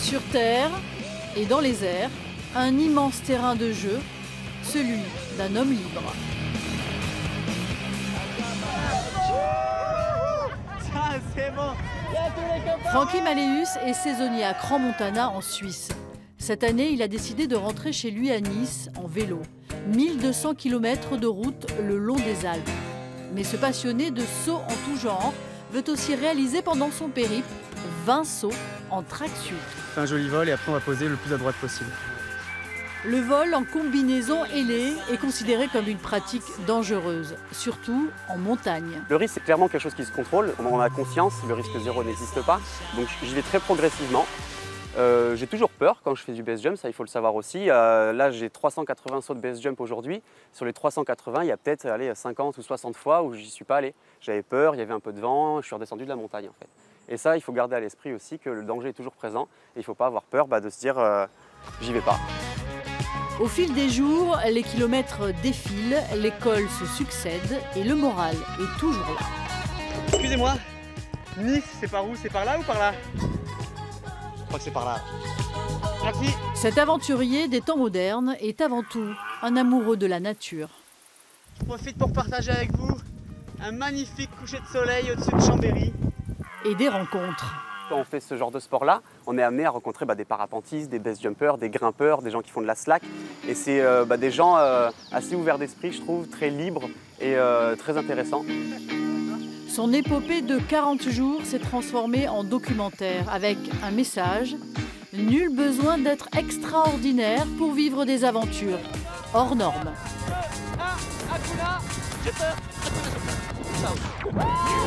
Sur terre et dans les airs, un immense terrain de jeu, celui d'un homme libre. Ça, c'est bon. Francky Maléus est saisonnier à Crans-Montana en Suisse. Cette année, il a décidé de rentrer chez lui à Nice en vélo. 1200 km de route le long des Alpes. Mais ce passionné de sauts en tout genre veut aussi réaliser pendant son périple 20 sauts en tracksuit. On fait un joli vol et après on va poser le plus à droite possible. Le vol en combinaison ailée est considéré comme une pratique dangereuse, surtout en montagne. Le risque, c'est clairement quelque chose qui se contrôle. On en a conscience, le risque zéro n'existe pas. Donc j'y vais très progressivement. J'ai toujours peur quand je fais du base jump, ça il faut le savoir aussi. Là j'ai 380 sauts de base jump aujourd'hui. Sur les 380, il y a peut-être 50 ou 60 fois où j'y suis pas allé. J'avais peur, il y avait un peu de vent, je suis redescendu de la montagne en fait. Et ça, il faut garder à l'esprit aussi que le danger est toujours présent. Et il ne faut pas avoir peur de se dire j'y vais pas. Au fil des jours, les kilomètres défilent, les cols se succèdent et le moral est toujours là. Excusez-moi, Nice, c'est par où? C'est par là ou par là? Je crois que c'est par là. Merci. Cet aventurier des temps modernes est avant tout un amoureux de la nature. Je profite pour partager avec vous un magnifique coucher de soleil au-dessus de Chambéry. Et des rencontres. Quand on fait ce genre de sport-là, on est amené à rencontrer des parapentistes, des base jumpers, des grimpeurs, des gens qui font de la slack. Et c'est des gens assez ouverts d'esprit, je trouve, très libres et très intéressants. Son épopée de 40 jours s'est transformée en documentaire avec un message. Nul besoin d'être extraordinaire pour vivre des aventures hors normes. Akuna, j'ai peur. Akuna, j'ai peur. Ciao.